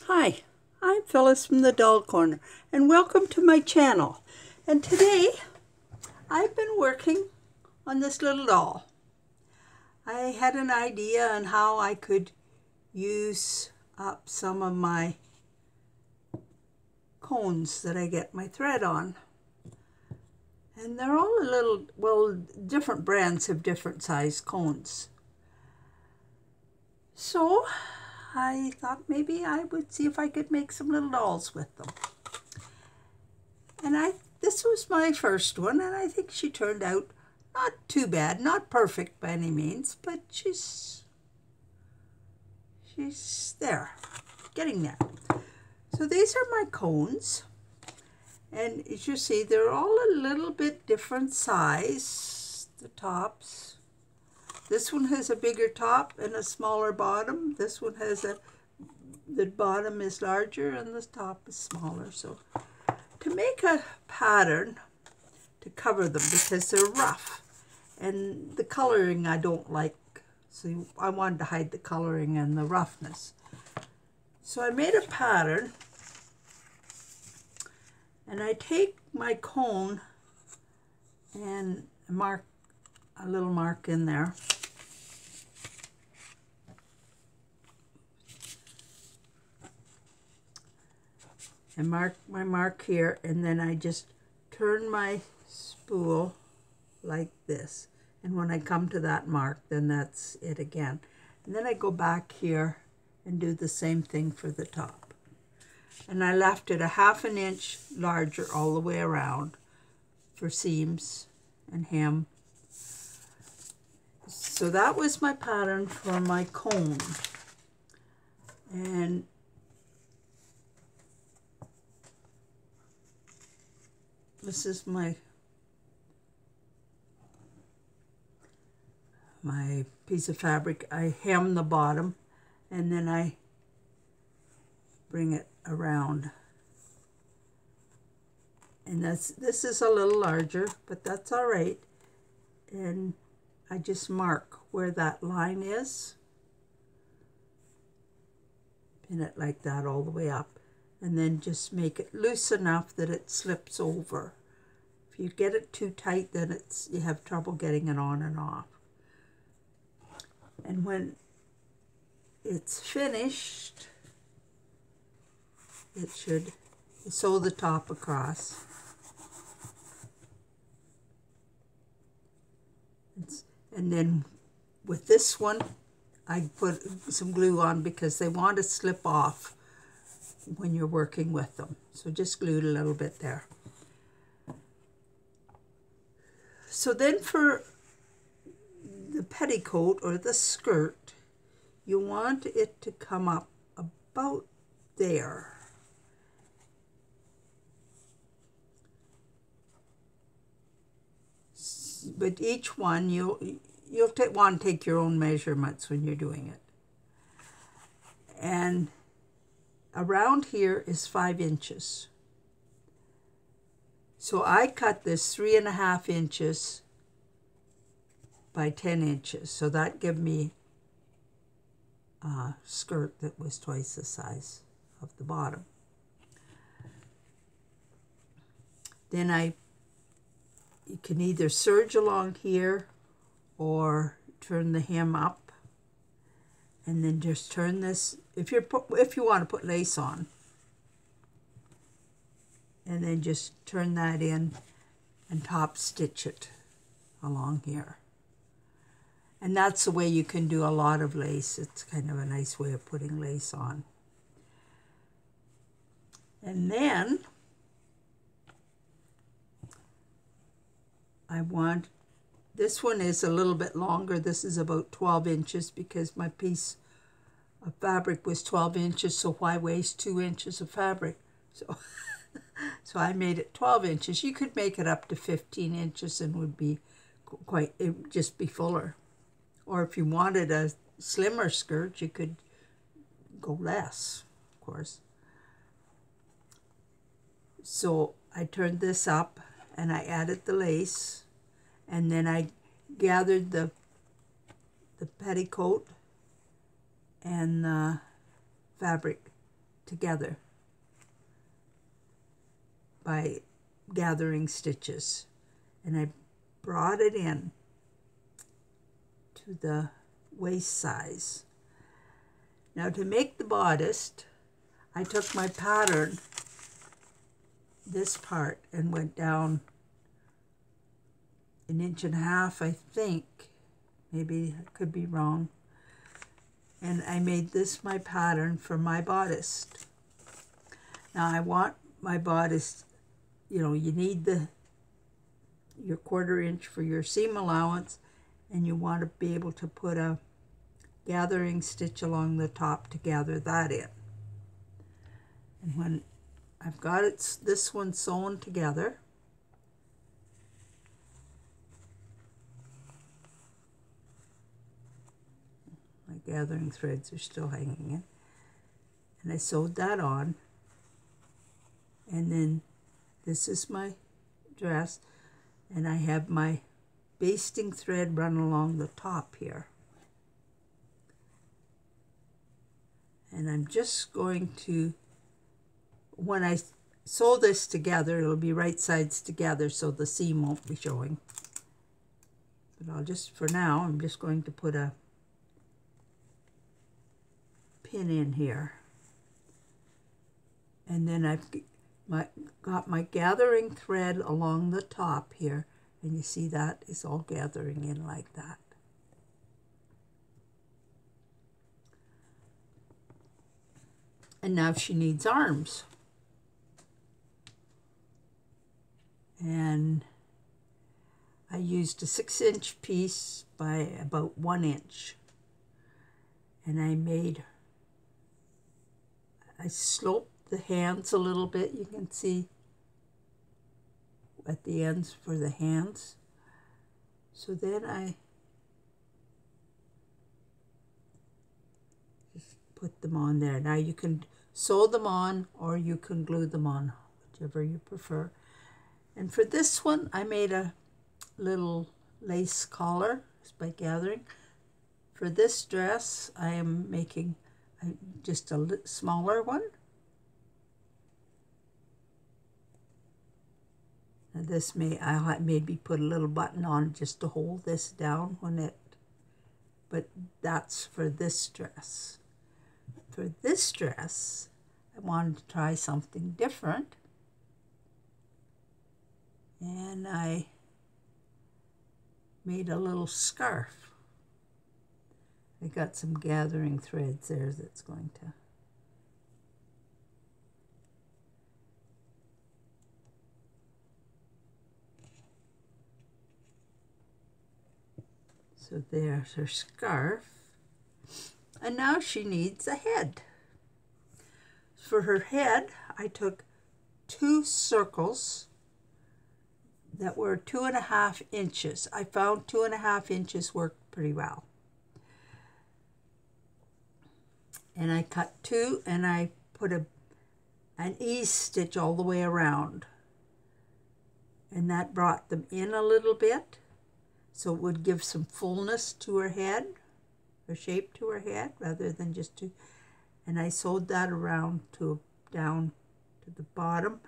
Hi, I'm Phyllis from the Doll Corner, and welcome to my channel. And today, I've been working on this little doll. I had an idea on how I could use up some of my cones that I get my thread on. And they're all a little, well, different brands have different size cones. So, I thought maybe I would see if I could make some little dolls with them. And this was my first one, and I think she turned out not too bad, not perfect by any means, but she's there, getting there. So these are my cones, and as you see, they're all a little bit different size, the tops. This one has a bigger top and a smaller bottom. This one has the bottom is larger and the top is smaller. So to make a pattern to cover them, because they're rough and the coloring I don't like, so I wanted to hide the coloring and the roughness. So I made a pattern, and I take my cone and mark a little mark in there. And mark my mark here, and then I just turn my spool like this. And when I come to that mark, then that's it again. And then I go back here and do the same thing for the top. And I left it a ½ inch larger all the way around for seams and hem. So that was my pattern for my cone. And this is my piece of fabric. I hem the bottom, and then I bring it around. And this is a little larger, but that's all right. And I just mark where that line is. Pin it like that all the way up. And then just make it loose enough that it slips over. If you get it too tight, then you have trouble getting it on and off. And when it's finished, it should sew the top across. And then with this one, I put some glue on because they want to slip off when you're working with them. So just glued a little bit there. So then for the petticoat or the skirt, you want it to come up about there. But each one, you'll want to take your own measurements when you're doing it. And around here is 5 inches. So I cut this 3½ inches by 10 inches. So that gave me a skirt that was twice the size of the bottom. Then you can either serge along here or turn the hem up, and then just turn this, if you want to put lace on, and then just turn that in and top stitch it along here. And that's the way you can do a lot of lace. It's kind of a nice way of putting lace on. And then this one is a little bit longer. This is about 12 inches because my piece of fabric was 12 inches, so why waste 2 inches of fabric? So I made it 12 inches. You could make it up to 15 inches and would be it would just be fuller. Or if you wanted a slimmer skirt, you could go less, of course. So I turned this up and I added the lace, and then I gathered the petticoat and the fabric together by gathering stitches, and I brought it in to the waist size. Now to make the bodice, I took my pattern, this part, and went down 1.5 inches, I think. Maybe I could be wrong. And I made this my pattern for my bodice. Now I want my bodice, you know, you need your 1/4 inch for your seam allowance, and you want to be able to put a gathering stitch along the top to gather that in. And when I've got this one sewn together, my gathering threads are still hanging in, and I sewed that on, and then this is my dress, and I have my basting thread run along the top here. And I'm just going to, when I sew this together, it'll be right sides together so the seam won't be showing. But I'll just, for now, I'm just going to put a pin in here. And then I've got my gathering thread along the top here, and you see that is all gathering in like that. And now she needs arms. And I used a 6-inch piece by about 1 inch. And I sloped the hands a little bit. You can see at the ends for the hands. So then I just put them on there. Now you can sew them on or you can glue them on, whichever you prefer. And for this one, I made a little lace collar by gathering. For this dress, I am making just a smaller one. And this I'll maybe put a little button on just to hold this down but that's for this dress. For this dress, I wanted to try something different. And I made a little scarf. I got some gathering threads there that's going to so there's her scarf. And now she needs a head. For her head, I took 2 circles that were 2.5 inches. I found 2.5 inches worked pretty well. And I cut 2, and I put an ease stitch all the way around. And that brought them in a little bit, so it would give some fullness to her head, or shape to her head, rather than just 2. And I sewed that around down to the bottom,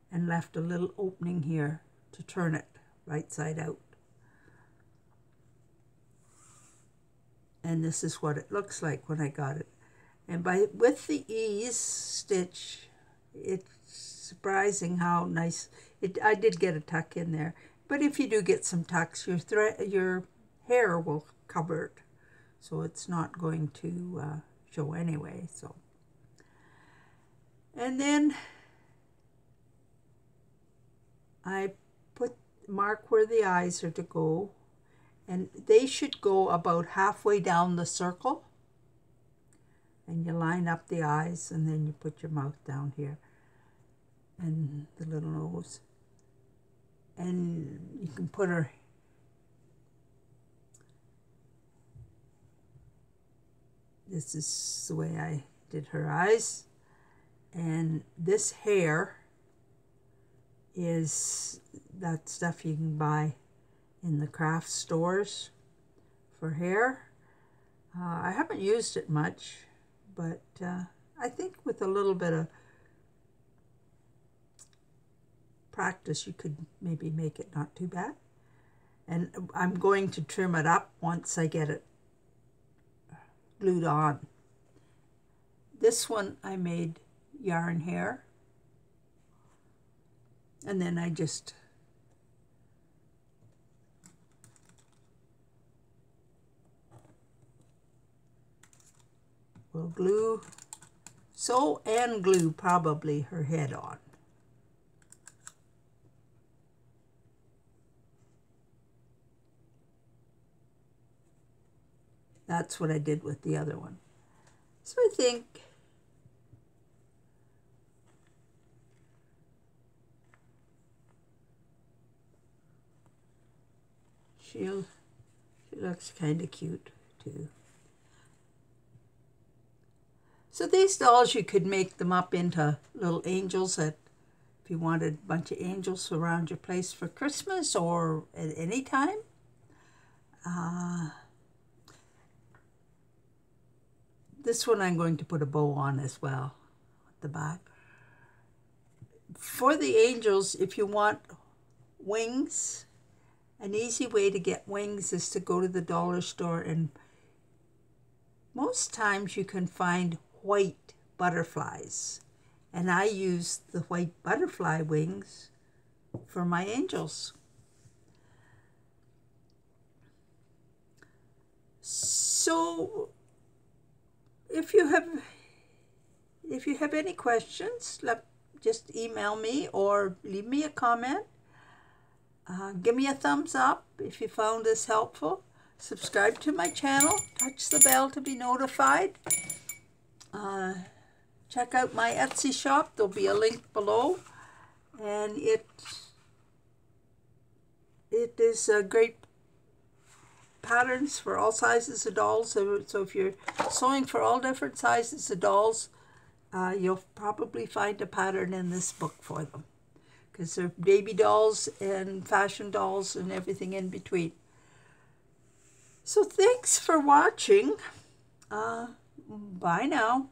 and left a little opening here to turn it right side out. And this is what it looks like when I got it. And with the ease stitch, it's surprising how nice I did get a tuck in there. But if you do get some tucks, your hair will cover it, so it's not going to show anyway. So, and then I mark where the eyes are to go, and they should go about halfway down the circle. And you line up the eyes, and then you put your mouth down here and the little nose. And you can put her, this is the way I did her eyes. And this hair is that stuff you can buy in the craft stores for hair. I haven't used it much, but I think with a little bit of practice, you could maybe make it not too bad. And I'm going to trim it up once I get it glued on. This one I made yarn hair. And then I just will sew and glue probably her head on. That's what I did with the other one. So I think she looks kind of cute too. So these dolls, you could make them up into little angels if you wanted a bunch of angels around your place for Christmas or at any time. This one I'm going to put a bow on as well at the back. For the angels, if you want wings, an easy way to get wings is to go to the dollar store, and most times you can find white butterflies. And I use the white butterfly wings for my angels. So if you have any questions, just email me or leave me a comment. Give me a thumbs up if you found this helpful. Subscribe to my channel. Touch the bell to be notified. Check out my Etsy shop. There'll be a link below. And it is great patterns for all sizes of dolls. So if you're sewing for all different sizes of dolls, you'll probably find a pattern in this book for them, because they're baby dolls and fashion dolls and everything in between. So thanks for watching. Bye now.